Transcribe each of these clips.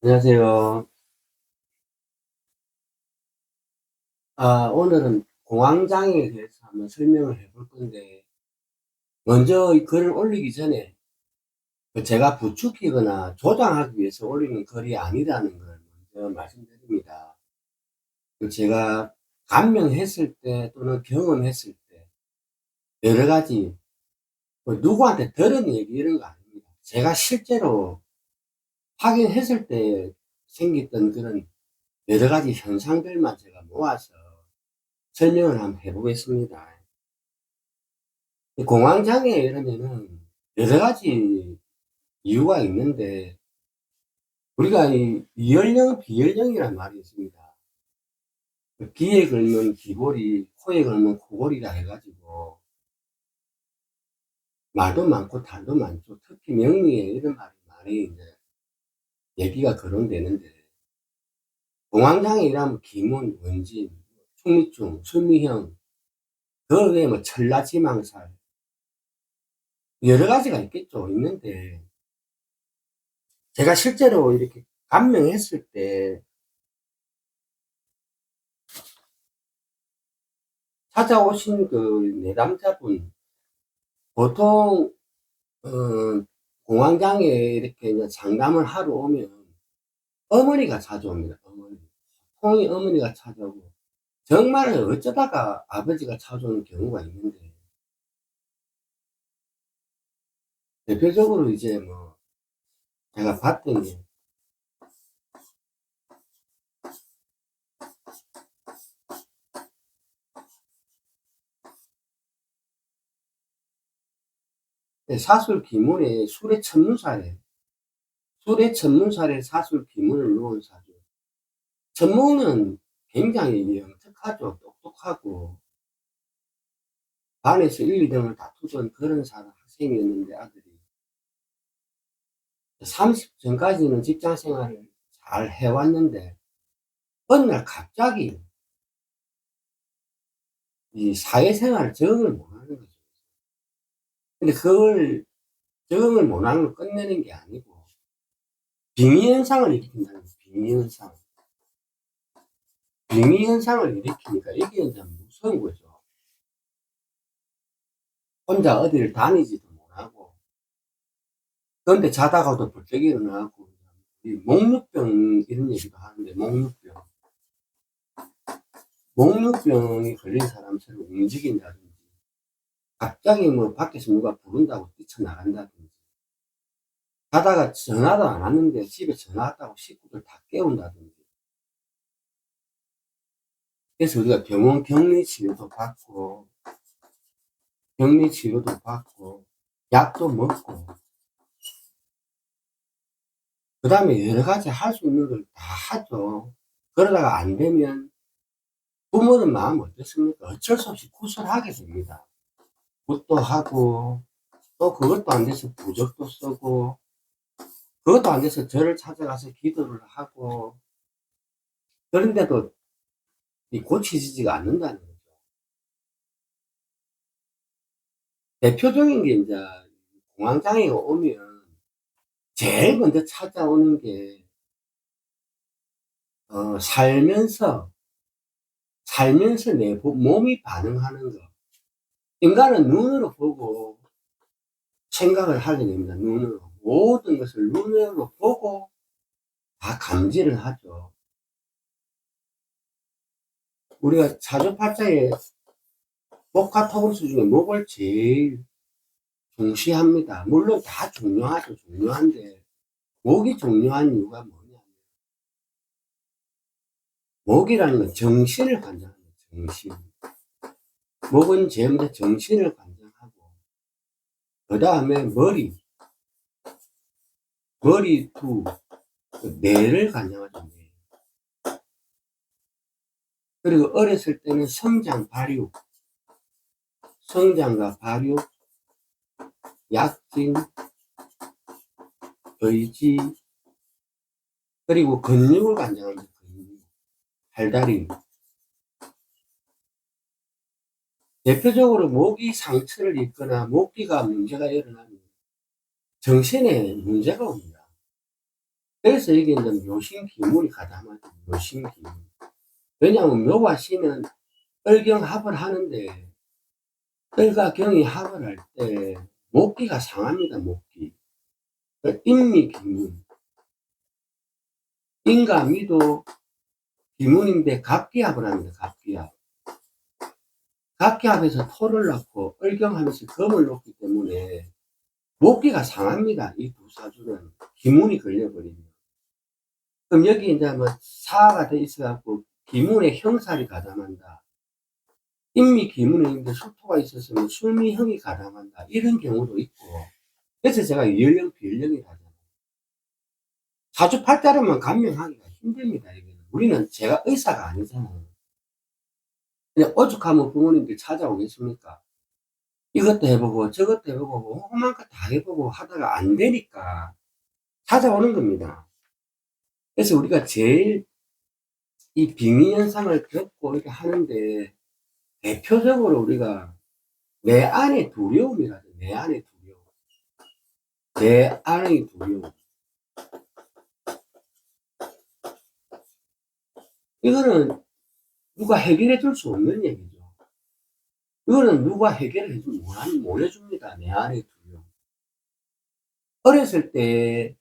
안녕하세요. 오늘은 공황장애에 대해서 한번 설명을 해볼 건데, 먼저 이 글을 올리기 전에 제가 부추기거나 조장하기 위해서 올리는 글이 아니라는 걸 먼저 말씀드립니다. 제가 감명했을 때 또는 경험했을 때 여러 가지 누구한테 들은 얘기 이런 거 아닙니다. 제가 실제로 확인했을 때 생겼던 그런 여러 가지 현상들만 제가 모아서 설명을 한번 해보겠습니다. 공황장애 이러면은 여러 가지 이유가 있는데, 우리가 이 이연령, 비연령이라는 말이 있습니다. 귀에 걸면 귀골이, 코에 걸면 코골이라 해가지고, 말도 많고 탈도 많죠. 특히 명리에 이런 말이 많이 이제 얘기가 거론되는데, 공황장애라면 기문, 원진, 충미증, 순미형, 그 외에 뭐 철라지망살, 여러 가지가 있겠죠. 있는데, 제가 실제로 이렇게 감명했을 때, 찾아오신 그 내담자분, 보통, 어, 공황장애 이렇게 이제 상담을 하러 오면 어머니가 찾아옵니다. 어머니. 통이 어머니가 찾아오고, 정말 어쩌다가 아버지가 찾아오는 경우가 있는데, 대표적으로 이제 뭐, 제가 봤던 게, 사술 기문에 술의 천문살에 사술 기문을 놓은 사주. 천문은 굉장히 영특하죠. 똑똑하고, 반에서 1, 2등을 다투던 그런 사람 학생이었는데, 아들이 30 전까지는 직장 생활을 잘 해왔는데, 어느 날 갑자기 이 사회생활을 적응을 못 하는 거죠. 근데 그걸 적응을 못 하는 걸 끝내는 게 아니고, 빙의현상을 일으킨다는 거예요. 빙의현상. 빙의현상을 일으키니까 이게 이제 무서운 거죠. 혼자 어디를 다니지도 못하고, 그런데 자다가도 벌떡 일어나고, 이 목류병 이런 얘기도 하는데, 목류병. 목류병이 걸린 사람처럼 움직인다든지, 갑자기 뭐 밖에서 누가 부른다고 뛰쳐나간다든지, 자다가 전화도 안 왔는데 집에 전화 왔다고 식구들 다 깨운다든지. 그래서 우리가 병원 격리 치료도 받고, 약도 먹고, 그 다음에 여러 가지 할 수 있는 걸 다 하죠. 그러다가 안 되면 부모는 마음 어떻습니까? 어쩔 수 없이 굿을 하게 됩니다. 굿도 하고, 또 그것도 안 돼서 부적도 쓰고, 그것도 안 돼서 절을 찾아가서 기도를 하고, 그런데도 고치지가 않는다는 거죠. 대표적인 게 이제 공황장애가 오면 제일 먼저 찾아오는 게, 살면서 내 몸이 반응하는 거. 인간은 눈으로 보고 생각을 하게 됩니다. 눈으로. 모든 것을 눈으로 보고 다 감지를 하죠. 우리가 사주팔자에 목화토금수 중에 목을 제일 중시합니다. 물론 다 중요하죠. 중요한데, 목이 중요한 이유가 뭐냐. 목이라는 건 정신을 관장합니다. 정신. 목은 제일 먼저 정신을 관장하고, 그 다음에 머리 뇌를 관장하죠. 뇌. 그리고 어렸을 때는 성장과 발육, 약진, 의지, 그리고 근육을 관장합니다. 근육. 팔다리. 대표적으로 목이 상처를 입거나 목기가 문제가 일어나면 정신에 문제가 옵니다. 그래서 이게 이제 묘신기문이 가담하죠. 묘신기문. 왜냐하면 묘와 신은 을경합을 하는데 을과 경이 합을 할 때 목기가 상합니다. 목기. 인미기문. 인과 미도 기문인데 갑기합을 합니다. 갑기합. 갑기합에서 토를 낳고 을경합에서 금을 놓기 때문에 목기가 상합니다. 이 두 사주는 기문이 걸려버리면. 그럼 여기 이제 뭐 사가 돼 있어갖고 기문에 형살이 가담한다. 인미 기문에 있는데 수토가 있었으면 술미형이 가담한다. 이런 경우도 있고. 그래서 제가 열령 비열령이 하잖아요. 사주팔자로만 감명하기가 힘듭니다. 이거는. 우리는 제가 의사가 아니잖아요. 그냥 오죽하면 부모님들 찾아오겠습니까? 이것도 해보고 저것도 해보고 험한 거 다 해보고 하다가 안 되니까 찾아오는 겁니다. 그래서 우리가 제일 이 빙의 현상을 겪고 이렇게 하는데 대표적으로 우리가 내 안의 두려움이라죠. 내 안의 두려움. 내 안의 두려움. 이거는 누가 해결해 줄 수 없는 얘기죠. 이거는 누가 해결해 주면 못 해줍니다. 내 안의 두려움. 어렸을 때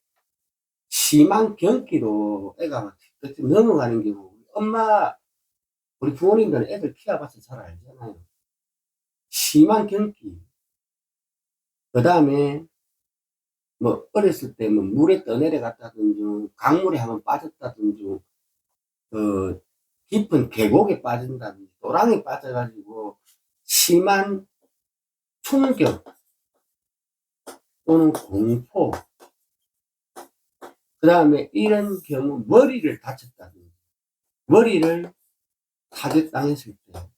심한 경기로 애가 넘어가는 경우, 엄마, 우리 부모님들은 애들 키워봐서 잘 알잖아요. 심한 경기. 그 다음에 뭐 어렸을 때 뭐 물에 떠내려갔다든지 강물에 한번 빠졌다든지 그 깊은 계곡에 빠진다든지 또랑에 빠져가지고 심한 충격 또는 공포, 그 다음에 이런 경우 머리를 다쳤다든지 머리를 타격당했을 때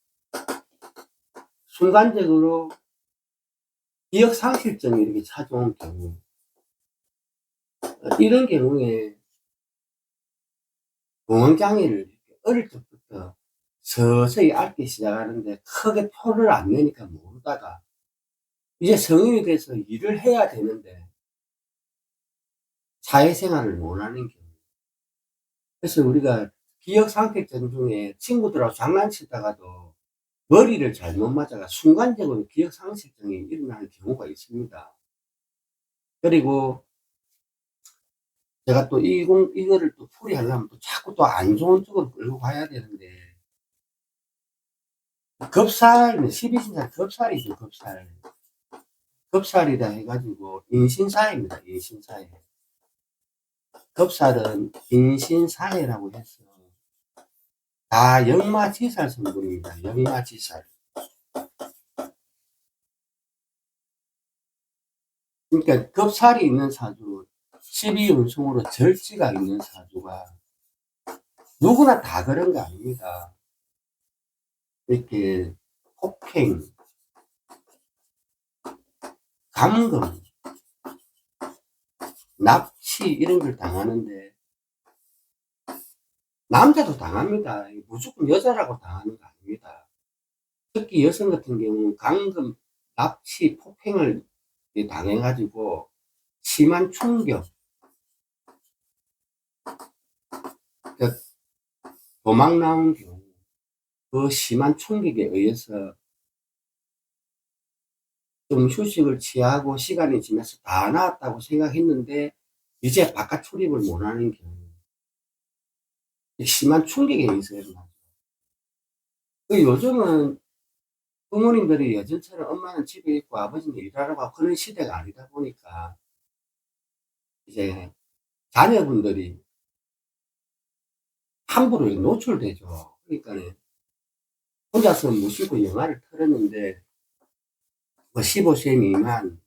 순간적으로 기억상실증이 이렇게 찾아온 경우, 이런 경우에 공황장애를 어릴 때부터 서서히 앓기 시작하는데 크게 표를 안 내니까 모르다가 이제 성인이 돼서 일을 해야 되는데 사회생활을 못하는 경우. 그래서 우리가 기억상실증 중에 친구들하고 장난치다가도 머리를 잘못 맞아가 순간적으로 기억상실증이 일어나는 경우가 있습니다. 그리고 제가 또 이거를 또 풀이하려면 또 자꾸 또 안 좋은 쪽으로 끌고 가야 되는데, 겁살, 12신살 겁살이죠, 겁살. 겁살이다 해가지고, 인신사해입니다, 인신사해. 겁살은 인신사해라고 해서, 다 역마지살 성분입니다, 역마지살. 그러니까 겁살이 있는 사주, 12운송으로 절지가 있는 사주가 누구나 다 그런 거 아닙니다. 이렇게 폭행, 감금, 납치 이런 걸 당하는데 남자도 당합니다. 무조건 여자라고 당하는 거 아닙니다. 특히 여성 같은 경우는 감금, 납치, 폭행을 당해가지고 심한 충격, 도망 나온 경우, 그 심한 충격에 의해서 좀 휴식을 취하고 시간이 지나서 다 나았다고 생각했는데 이제 바깥 출입을 못하는 경우, 심한 충격에 의해서 일어나죠. 요즘은 부모님들이 예전처럼 엄마는 집에 있고 아버지는 일하러 가고 그런 시대가 아니다 보니까 이제 자녀분들이 함부로 노출되죠. 그러니까 혼자서 무심코 영화를 틀었는데 뭐 15세 미만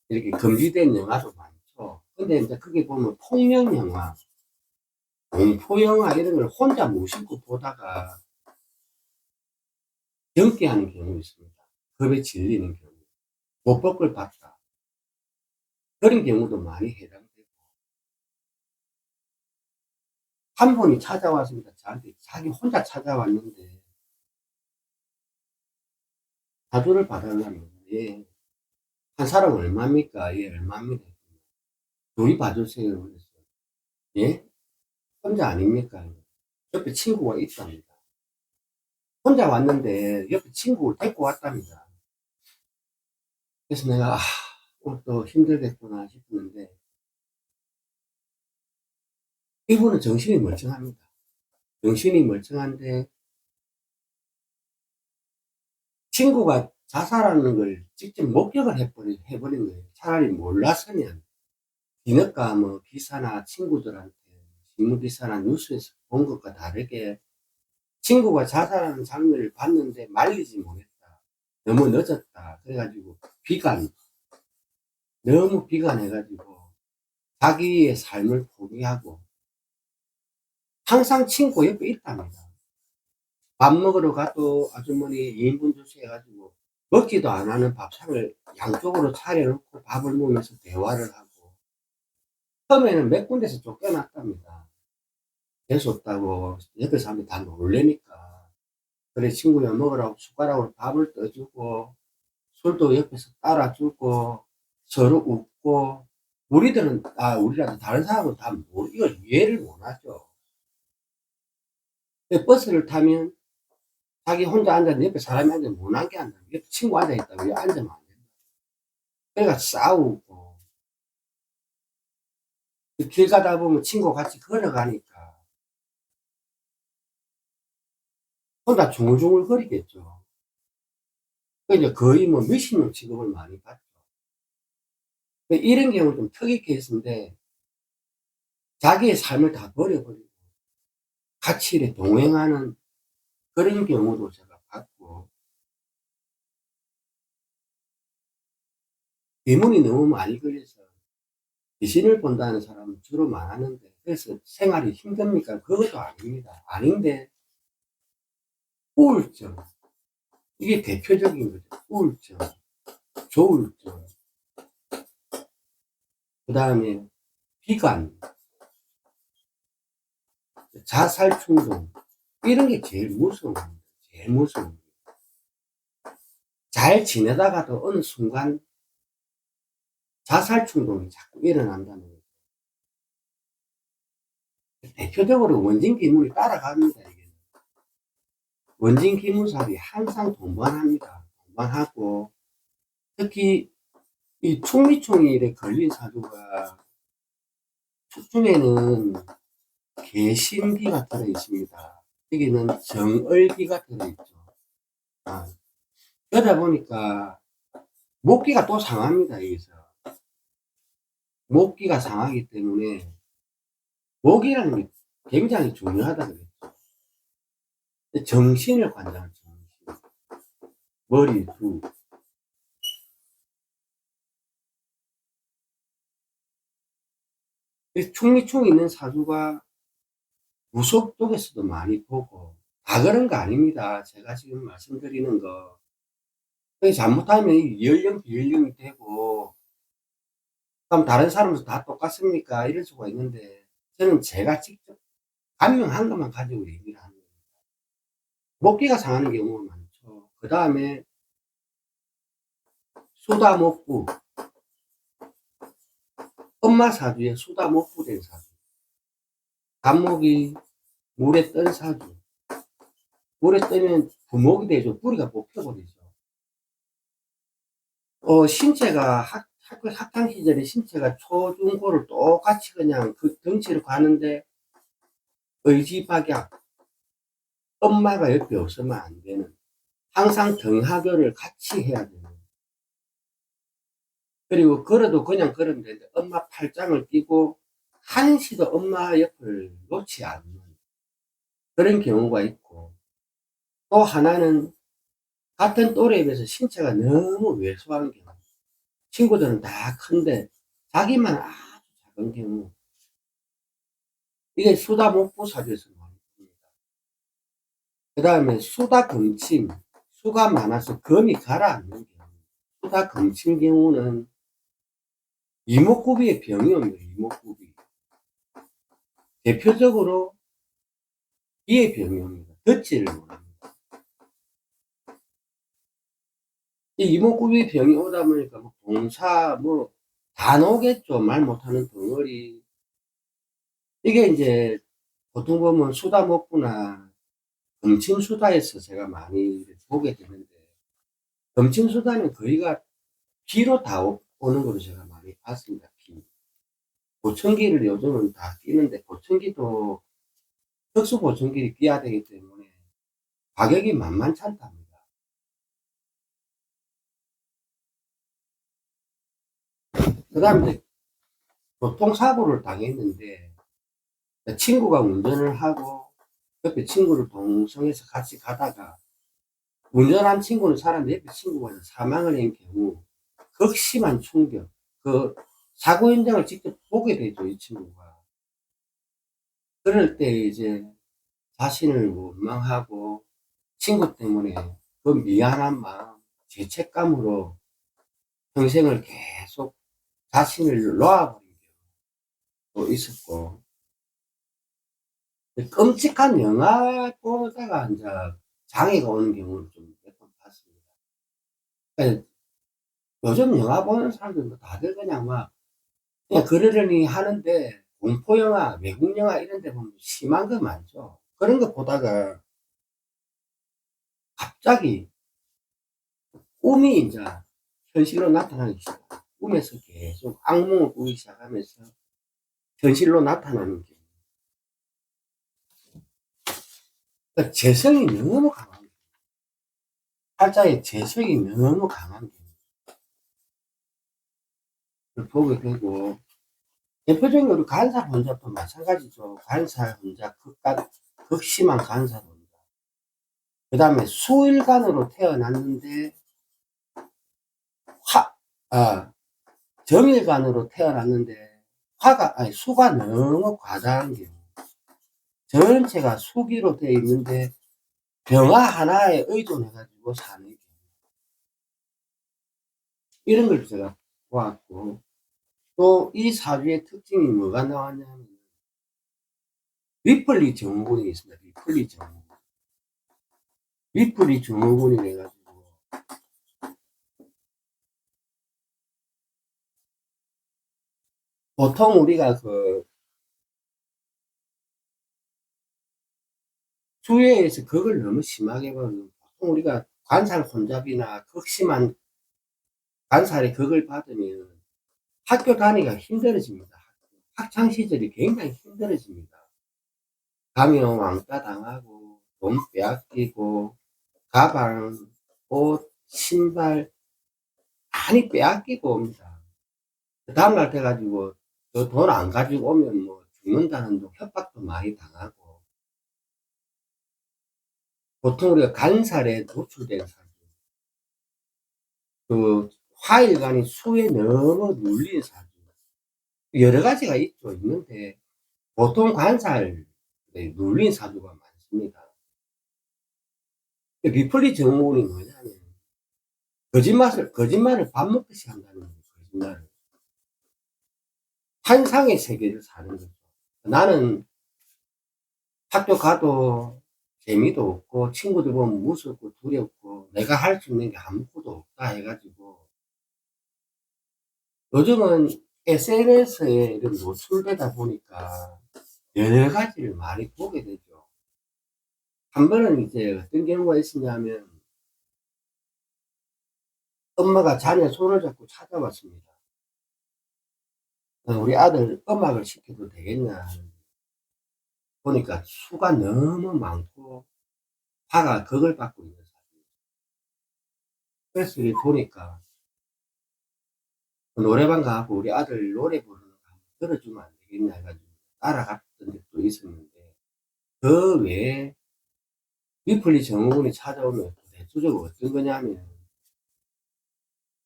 이렇게 금지된 영화도 많죠. 근데 이제 그게 보면 폭력 영화, 공포 영화 이런 걸 혼자 무심코 보다가 경기하는 경우 있습니다. 겁에 질리는 경우, 못 볼 걸 봤다. 그런 경우도 많이 해당되고, 한 분이 찾아왔습니다. 저한테 자기 혼자 찾아왔는데 사주를 봐달라는 거예요. 한 사람 얼마입니까? 예, 얼마입니다. 둘이 봐주세요. 그랬어요. 예? 혼자 아닙니까? 옆에 친구가 있답니다. 혼자 왔는데 옆에 친구를 데리고 왔답니다. 그래서 내가 오늘 또 힘들겠구나 싶었는데 이분은 정신이 멀쩡합니다. 정신이 멀쩡한데 친구가 자살하는 걸 직접 목격을 해버린 거예요. 차라리 몰랐으면 뒤늦가 뭐 기사나 친구들한테 신문 기사나 뉴스에서 본 것과 다르게 친구가 자살하는 장면을 봤는데 말리지 못했다. 너무 늦었다. 그래가지고 너무 비관해가지고 자기의 삶을 포기하고 항상 친구 옆에 있답니다. 밥 먹으러 가도 아주머니 2인분 주세요 해가지고 먹지도 안 하는 밥상을 양쪽으로 차려놓고 밥을 먹으면서 대화를 하고 처음에는 몇 군데서 쫓겨났답니다. 재수 없다고 옆에 사람들이 다 놀래니까 그래 친구야 먹으라고 숟가락으로 밥을 떠주고 술도 옆에서 따라주고 서로 웃고 우리라도 다른 사람은 다 이걸 이해를 못하죠. 버스를 타면 자기 혼자 앉았는데 옆에 사람이 앉으면 못 앉게 한다. 옆에 친구 앉아있다고 왜 앉으면 안 된다. 그러니까 싸우고 길 가다 보면 친구 같이 걸어가니까 혼자 중얼중얼 거리겠죠. 그러니까 거의 뭐 몇십 명 취급을 많이 받죠. 이런 경우는 좀 특이 케이스인데 자기의 삶을 다 버려버리고 같이 이렇게 동행하는 그런 경우도 제가 봤고 대문이 너무 많이 걸려서 귀신을 본다는 사람은 주로 많았는데 그래서 생활이 힘듭니까? 그것도 아닙니다. 아닌데 우울증 이게 대표적인 거죠. 우울증, 조울증, 그 다음에 비관, 자살 충동 이런 게 제일 무서운 겁니다. 제일 무서운 겁니다. 잘 지내다가도 어느 순간 자살 충동이 자꾸 일어난다는 거죠. 대표적으로 원진 기문이 따라갑니다. 이게. 원진 기문살이 항상 동반합니다. 동반하고 특히 이 충미충일에 걸린 사주가 축중에는 개신기가 들어있습니다. 여기는 정월기가 들어있죠. 그러다 보니까 목기가 또 상합니다. 여기서 목기가 상하기 때문에 목이라는 게 굉장히 중요하다 그랬죠. 정신을 관장하는 정신, 머리, 두. 충미충 있는 사주가 무속 쪽에서도 많이 보고 다 그런 거 아닙니다. 제가 지금 말씀드리는 거 잘못하면 연령 비연령이 되고 그럼 다른 사람도 다 똑같습니까? 이럴 수가 있는데 저는 제가 직접 감명한 것만 가지고 얘기를 하는 거예요. 목기가 상하는 경우가 많죠. 그 다음에 수다목구, 엄마 사주에 수다목구 된 사주, 간목이 물에 뜬 사주, 물에 뜨면 부목이 되죠. 뿌리가 뽑혀버리죠. 신체가 학창 시절에 신체가 초중고를 똑같이 그냥 그 덩치를 가는데 의지박약, 엄마가 옆에 없으면 안 되는, 항상 등하교를 같이 해야 되는, 그리고 걸어도 그냥 걸으면 되는데 엄마 팔짱을 끼고 한시도 엄마 옆을 놓지 않는 그런 경우가 있고, 또 하나는 같은 또래에 비해서 신체가 너무 왜소한 경우, 친구들은 다 큰데 자기만 아주 작은 경우, 이게 수다목부 사주에서 많이 봅니다. 그 다음에 수다금침, 수가 많아서 금이 가라앉는 경우, 수다금침 경우는 이목구비의 병이 옵니다. 이목구비. 대표적으로 이의 병이 옵니다. 듣지를 못합니다. 이 이목구비 병이 오다 보니까 뭐 동사 다 나오겠죠. 말 못하는 덩어리. 이게 이제 보통 보면 수다 먹구나 금침수다에서 제가 많이 보게 되는데, 금침수다는 거의가 비로 다 오는 걸로 제가 많이 봤습니다. 비. 보청기를 요즘은 다 끼는데, 보청기도 특수 보청기를 끼야 되기 때문에 가격이 만만치 않답니다. 그 다음에 교통사고를 당했는데, 친구가 운전을 하고 옆에 친구를 동성해서 같이 가다가, 운전한 친구는 사람 옆에 친구가 사망을 한 경우 극심한 충격, 그 사고 현장을 직접 보게 되죠, 이 친구가. 그럴 때 이제 자신을 원망하고 친구 때문에 그 미안한 마음, 죄책감으로 평생을 계속 자신을 놓아버린 경우도 있었고, 끔찍한 영화 보다가 이제 장애가 오는 경우를 좀 몇 번 봤습니다. 그러니까 요즘 영화 보는 사람들 뭐 다들 그냥 막 그냥 그러려니 하는데, 공포영화, 외국영화 이런 데 보면 심한 거 많죠. 그런 거 보다가 갑자기 꿈이 이제 현실로 나타나기 시작. 꿈에서 계속 악몽을 꾸기 시작하면서 현실로 나타나는 게. 그러니까 재성이 너무 강한 게. 팔자의 재성이 너무 강한 걸 보게 되고, 대표적으로 간살 혼잡도 마찬가지죠. 간살 혼잡, 극심한 간살 혼잡. 그 다음에 수일간으로 태어났는데, 화, 아, 정일간으로 태어났는데, 수가 너무 과다한 경우. 전체가 수기로 되어 있는데, 병화 하나에 의존해가지고 사는 경우. 이런 걸 제가 보았고, 또 이 사주의 특징이 뭐가 나왔냐면, 위플리 증후군이 있습니다. 위플리 증후군. 위플리 증후군이 돼가지고, 보통 우리가 그, 주위에서 그걸 너무 심하게 보면, 보통 우리가 관살 혼잡이나 극심한 관살에 그걸 받으면 학교 다니기가 힘들어집니다. 학창 시절이 굉장히 힘들어집니다. 가면 왕따 당하고, 돈 빼앗기고, 가방, 옷, 신발 많이 빼앗기고 옵니다. 그 다음날 돼가지고 돈 안 가지고 오면 뭐 죽는다는 협박도 많이 당하고, 보통 우리가 간살에 노출된 사람, 그 화일간이 수에 너무 눌린 사주, 여러 가지가 있는데 보통 관살에 눌린 사주가 많습니다. 비플리 증후군이 뭐냐면, 거짓말을 밥 먹듯이 한다는 거예요. 거짓말을. 환상의 세계를 사는 거죠. 나는 학교 가도 재미도 없고, 친구들 보면 무섭고 두렵고, 내가 할 수 있는 게 아무것도 없다 해가지고, 요즘은 SNS에 이런 노출되다 보니까 여러 가지를 많이 보게 되죠. 한 번은 이제 어떤 경우가 있었냐면, 엄마가 자녀 손을 잡고 찾아왔습니다. 우리 아들 음악을 시켜도 되겠냐. 보니까 수가 너무 많고, 화가 극을 받고 있는 사람이에요. 그래서 이게 보니까 노래방 가고 우리 아들 노래 부르는 거 한번 들어주면 안 되겠냐 해가지고 따라갔던 적도 있었는데, 그 외에 리플리 증후군이 찾아오면 대체적으로 어떤 거냐면,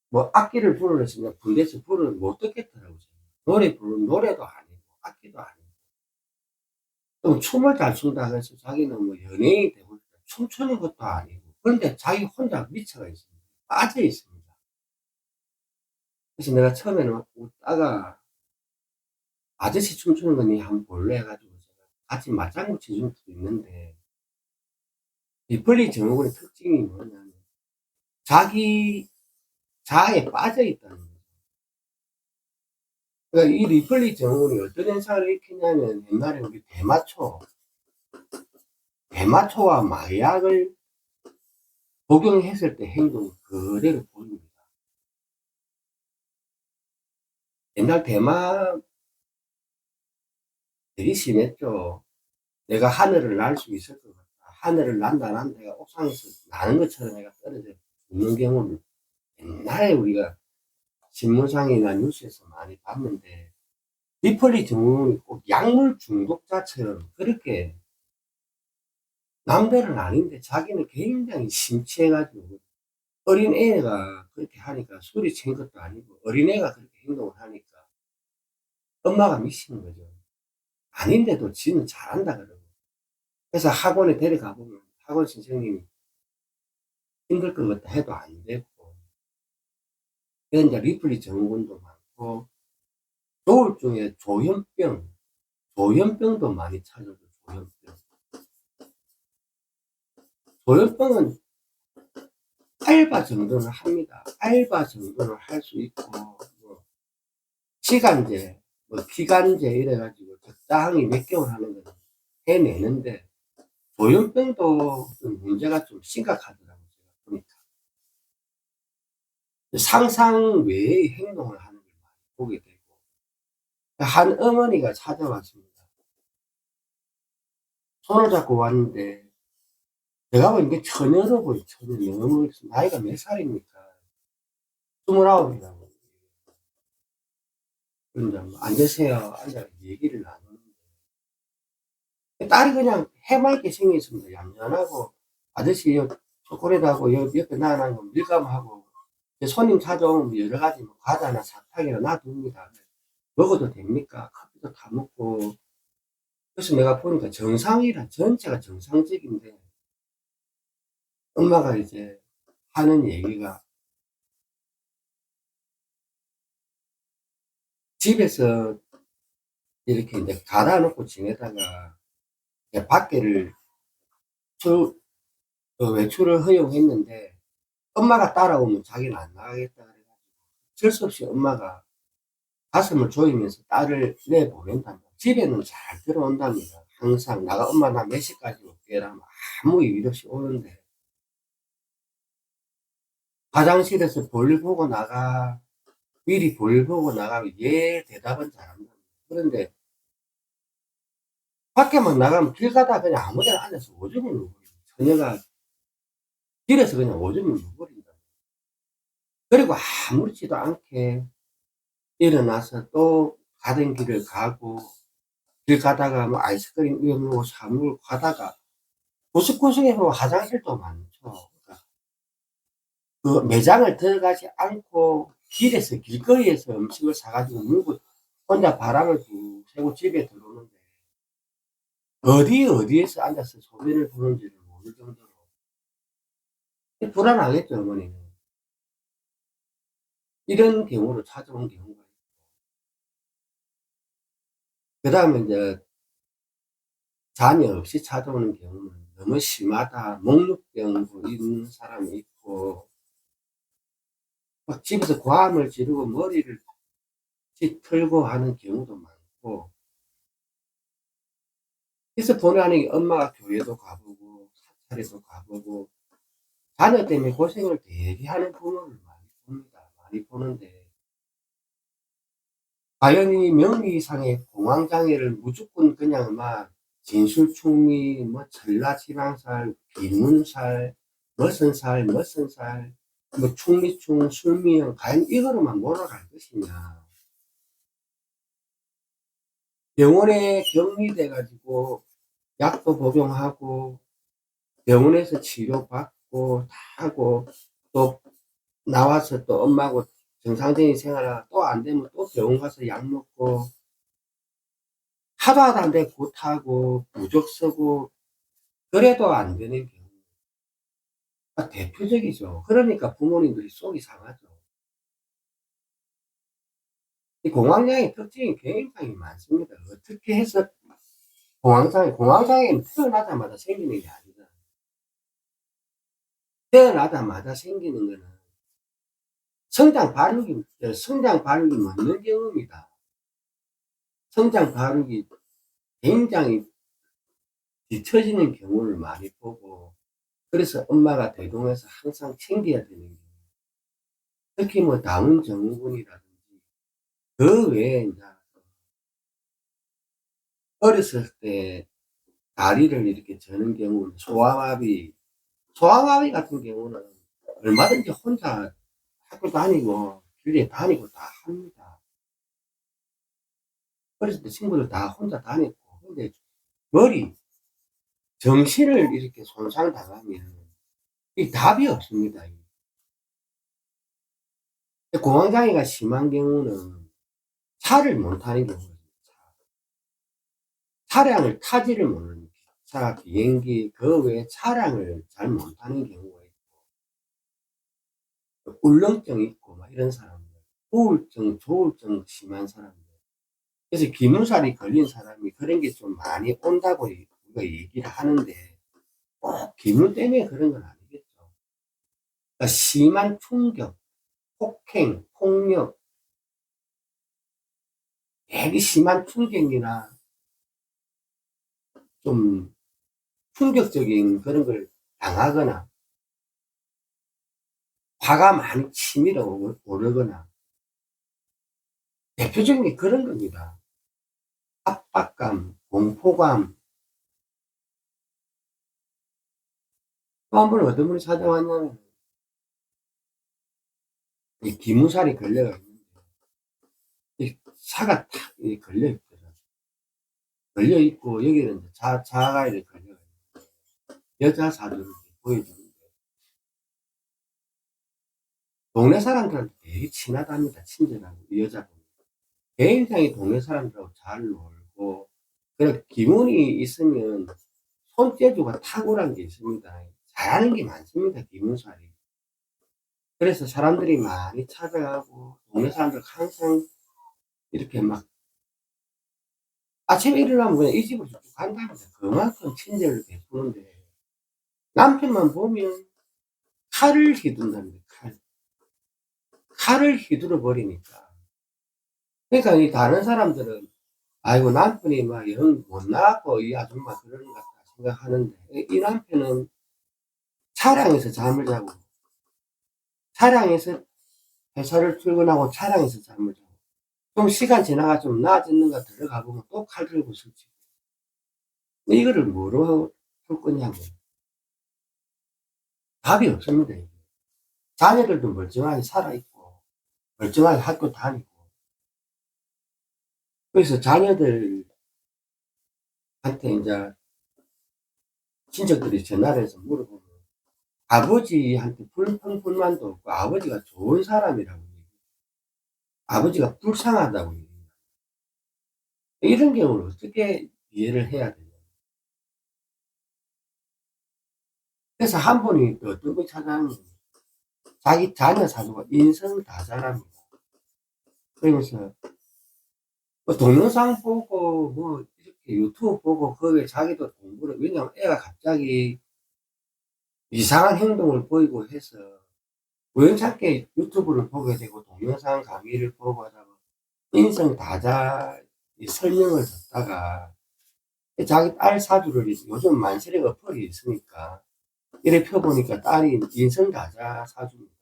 뭐 악기를 부르랬으면 군대에서 부르는 못 듣겠더라고요. 노래 부르는 노래도 아니고 악기도 아니고, 또 춤을 잘 춘다 해서 자기는 뭐 연예인이 되고 춤추는 것도 아니고, 그런데 자기 혼자 미쳐가 있습니다. 빠져 있습니다. 그래서 내가 처음에는 웃다가, 아저씨 춤추는 거 니 한번 볼래 해가지고 제가 같이 맞장구 치준 적도 있는데, 리플리 증후군의 특징이 뭐냐면 자기 자아에 빠져 있다는 거죠. 그러니까 이 리플리 증후군이 어떤 현상을 일으키냐면 옛날에 우리 대마초와 마약을 복용했을 때 행동을 그대로 보입니다. 옛날 대마 되게 심했죠. 내가 하늘을 날 수 있을 것 같다. 하늘을 난다. 내가 옥상에서 나는 것처럼 내가 떨어져 죽는 경우를 옛날에 우리가 신문상이나 뉴스에서 많이 봤는데, 리플리 증후군이 꼭 약물 중독자처럼 그렇게 남들은 아닌데 자기는 굉장히 심취해가지고, 어린애가 그렇게 하니까 술이 취한 것도 아니고 어린애가 그렇게 행동을 하니까 엄마가 미치는 거죠. 아닌데도 지는 잘한다 그러고. 그래서 학원에 데려가 보면 학원 선생님이 힘들 것 같다 해도 안 되고. 그래서 이제 리플리 증후군도 많고, 조울증에 조현병도 많이 찾아요. 조현병은 알바 정도는 합니다. 알바 정도는 할 수 있고, 뭐 시간제, 뭐 기간제 이래가지고 적당히 몇 개월 하는 건 해내는데, 조현병도 좀 문제가 좀 심각하더라고요. 제가 보니까. 상상 외의 행동을 하는 걸 많이 보게 되고, 한 어머니가 찾아왔습니다. 손을 잡고 왔는데, 제가 보니까 처녀로 보여, 처녀. 너무, 나이가 몇 살입니까? 29이라고. 그런데 앉으세요. 앉아 얘기를 나누는데, 딸이 그냥 해맑게 생겼습니다. 얌전하고, 아저씨, 초콜릿하고, 옆에 나는 거 밀감하고, 손님 찾아오면 여러 가지 뭐 과자나 사탕이나 놔둡니다. 먹어도 됩니까? 커피도 다 먹고. 그래서 내가 보니까 정상이라 전체가 정상적인데, 엄마가 이제 하는 얘기가, 집에서 이렇게 이제 가다 놓고 지내다가 밖에를 외출을 허용했는데, 엄마가 따라오면 자기는 안 나가겠다 그래가지고 어쩔 수 없이 엄마가 가슴을 조이면서 딸을 내보낸답니다. 집에는 잘 들어온답니다. 항상 나가 엄마 나 몇 시까지 올게 라면 아무 이유 없이 오는데, 화장실에서 볼 보고 나가, 미리 볼 보고 나가면 예 대답은 잘한다. 그런데 밖에만 나가면 길 가다 그냥 아무 데나 앉아서 오줌을 누버린다. 처녀가 길에서 그냥 오줌을 누버린다. 그리고 아무렇지도 않게 일어나서 또 가던 길을 가고, 길 가다가 뭐 아이스크림 이거 뭐 사 먹고 가다가 구석구석에 보면 화장실도 많죠. 그러니까 그 매장을 들어가지 않고 길에서 길거리에서 음식을 사가지고 물고 혼자 바람을 부 쐬고 집에 들어오는데, 어디에서 앉아서 소변을 보는지를 모를 정도로 불안하겠죠, 어머니는. 이런 경우로 찾아온 경우가 있고, 그 다음에 이제 자녀 없이 찾아오는 경우는 너무 심하다, 목욕병도 있는 사람이 있고, 막 집에서 고함을 지르고 머리를 털고 하는 경우도 많고, 그래서 본의 아니게 엄마가 교회도 가보고 사찰에도 가보고 자녀 때문에 고생을 되게 하는 부모를 많이 봅니다. 많이 보는데, 과연 이 명의상의 공황장애를 무조건 그냥 막 진술충미, 뭐 전라지방살, 비문살, 머슴살, 뭐 충미충, 술미형, 과연 이거로만 몰아갈 것이냐. 병원에 격리돼가지고 약도 복용하고 병원에서 치료받고 다 하고, 또 나와서 또 엄마하고 정상적인 생활을 또 안 되면 또 병원 가서 약 먹고, 하도 안 돼 굿하고 부적 쓰고, 그래도 안 되는 경우가 대표적이죠. 그러니까 부모님들이 속이 상하죠. 이 공황장애 특징이 굉장히 많습니다. 어떻게 해서 공황장애는 태어나자마자 생기는 게 아니다. 태어나자마자 생기는 거는 성장 발육이 맞는 경우입니다. 성장 발육이 굉장히 뒤처지는 경우를 많이 보고, 그래서 엄마가 대동해서 항상 챙겨야 되는 경우. 특히 뭐 다운 증후군이라든지, 그 외에 이제 어렸을 때 다리를 이렇게 저는 경우는 소아마비 같은 경우는 얼마든지 혼자 학교 다니고 길에 다니고 다 합니다. 어렸을 때 친구들 다 혼자 다녔고. 근데 머리, 정신을 이렇게 손상당하면 이 답이 없습니다. 공황장애가 심한 경우는 차를 못 타는 경우가 있습니다. 차량을 타지를 못하는, 기차, 비행기, 그 외에 차량을 잘 못 타는 경우가 있고, 울렁증 있고, 막 이런 사람들, 조울증 심한 사람들. 그래서 기무살이 걸린 사람이 그런 게 좀 많이 온다고 우리가 얘기를 하는데, 꼭 기무 때문에 그런 건 아니겠죠. 그러니까 심한 충격, 폭행, 폭력, 되게 심한 충격이나 좀 충격적인 그런 걸 당하거나, 화가 많이 치밀어 오르거나, 대표적인 게 그런 겁니다. 압박감, 공포감. 또 한 번 어떤 분이 찾아왔냐면, 이 기무살이 걸려가 있는데, 이 사가 탁 걸려 있더라고요. 걸려 있고, 여기는 자아가 이렇게 걸려 있는데, 여자 사주를 보여주는데, 동네 사람들한테 되게 친하답니다. 친절하고, 이 여자분. 굉장히 동네 사람들하고 잘 놀고, 그런 기운이 있으면 손재주가 탁월한 게 있습니다. 잘하는 게 많습니다, 기문살이. 그래서 사람들이 많이 찾아가고, 동네 사람들 항상 이렇게 막, 아침에 일어나면 그냥 이 집으로 쭉 간답니다. 그만큼 친절을 베푸는데, 남편만 보면 칼을 휘둔답니다, 칼을 휘두르 버리니까. 그러니까 이 다른 사람들은, 아이고, 남편이 막 영 못 나갔고, 이 아줌마 그러는 것 같다 생각하는데, 이 남편은 차량에서 잠을 자고, 차량에서 회사를 출근하고 차량에서 잠을 자고, 좀 시간 지나가 좀 나아졌는가 들어가 보면 또 칼 들고 설치고. 이거를 뭐로 풀 거냐고. 답이 없습니다, 이게. 자녀들도 멀쩡하게 살아있고, 멀쩡하게 학교 다니고. 그래서 자녀들한테 이제 친척들이 전화를 해서 물어보면, 아버지한테 불만도 없고, 아버지가 좋은 사람이라고 얘기해요. 아버지가 불쌍하다고 얘기해요. 이런 경우를 어떻게 이해를 해야 되냐. 그래서 한 분이 또 어떤 분 찾아왔는데, 자기 자녀 사주가 인성다자랍니다. 그러면서 뭐 동영상 보고 뭐 이렇게 유튜브 보고 거기에 자기도 공부를, 왜냐면 애가 갑자기 이상한 행동을 보이고 해서 우연찮게 유튜브를 보게 되고 동영상 강의를 보고 하다가 인성다자 설명을 듣다가 자기 딸 사주를, 요즘 만세력 어플이 있으니까 이래 펴보니까 딸이 인성다자 사주입니다.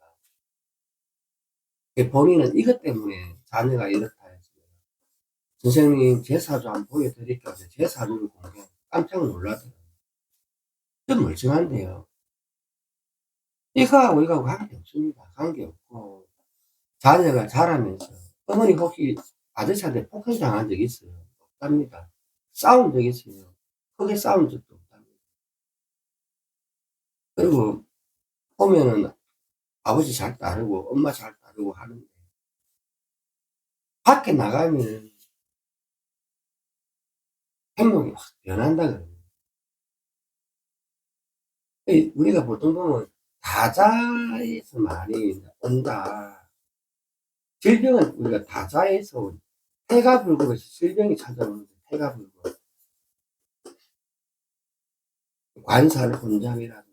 본인은 이것 때문에 자녀가 이렇다 해서, 선생님 제 사주 한번 보여드릴까요? 제 사주를 공개 깜짝 놀라더라고요. 좀 멀쩡한데요. 이거하고 이거하고 관계없습니다. 관계없고, 자녀가 자라면서 어머니 혹시 아저씨한테 폭행당한 적 있어요? 없답니다. 싸운 적 있어요? 크게 싸운 적도 없답니다. 그리고 보면은 아버지 잘 따르고 엄마 잘 따르고 하는데, 밖에 나가면 행동이 확 변한다 그래요. 우리가 보통 보면 다자에서 많이 온다. 질병은 우리가 다자에서 태가 불고 질병이 찾아오는데, 태가 불고 관살 혼잡이라든지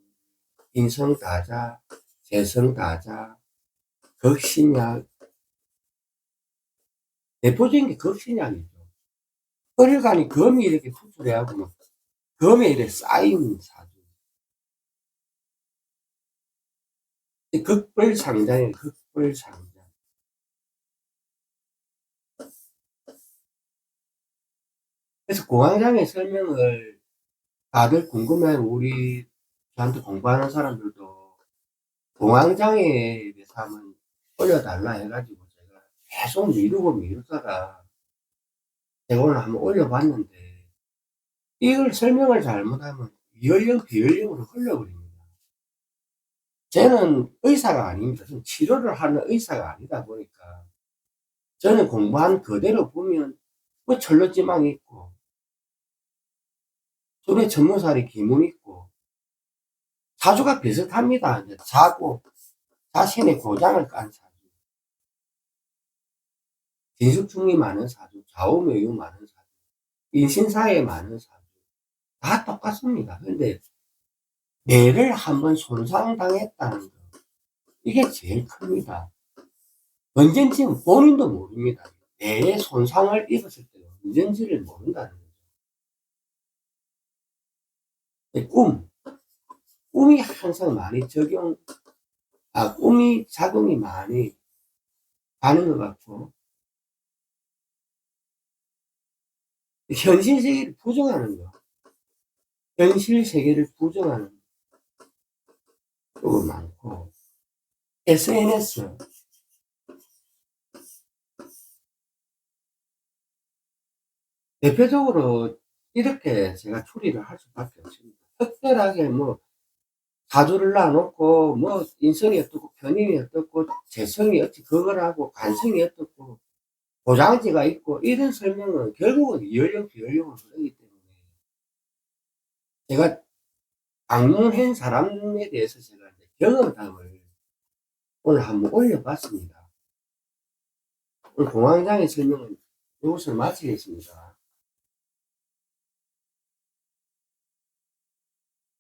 인성다자, 재성다자, 극신약, 대표적인 게 극신약이죠. 혈관이 검이 이렇게 풀풀해하고 막 검에 이렇게 쌓인 사주. 극벌상장이에요. 극벌상장. 그래서 공황장애 설명을 다들 궁금해. 우리 저한테 공부하는 사람들도 공황장애에 대해서 한번 올려달라 해가지고 제가 계속 미루다가 제가 오늘 한번 올려봤는데 이걸 설명을 잘못하면 이연령 비연령으로 흘러버립니다. 저는 의사가 아닙니다. 저는 치료를 하는 의사가 아니다 보니까 저는 공부한 그대로 보면 뭐 철로지망이 있고 손에 전문살이 기문 있고 사주가 비슷합니다. 이제 자고 자신의 고장을 깐 사주, 진숙충이 많은 사주, 좌우묘유 많은 사주, 인신사에 많은 사주 다 똑같습니다. 근데 뇌를 한번 손상당했다는 거 이게 제일 큽니다. 언젠지는 본인도 모릅니다. 뇌에 손상을 입었을 때가 언젠지를 모른다는 거죠. 꿈이 항상 많이 꿈이 작용이 많이 가는 것 같고, 현실 세계를 부정하는 거. 현실 세계를 부정하는 쪽은 많고, SNS. 대표적으로 이렇게 제가 추리를 할 수밖에 없습니다. 특별하게 뭐, 사주를 놔놓고, 뭐, 인성이 어떻고, 편인이 어떻고, 재성이 어찌, 그걸 하고, 관성이 어떻고, 보장지가 있고, 이런 설명은 결국은 이연령, 비연령으로 그러기 때문에, 제가 방문한 사람에 대해서 제가 경험담을 오늘 한번 올려봤습니다. 오늘 공황장애 설명은 이것을 마치겠습니다.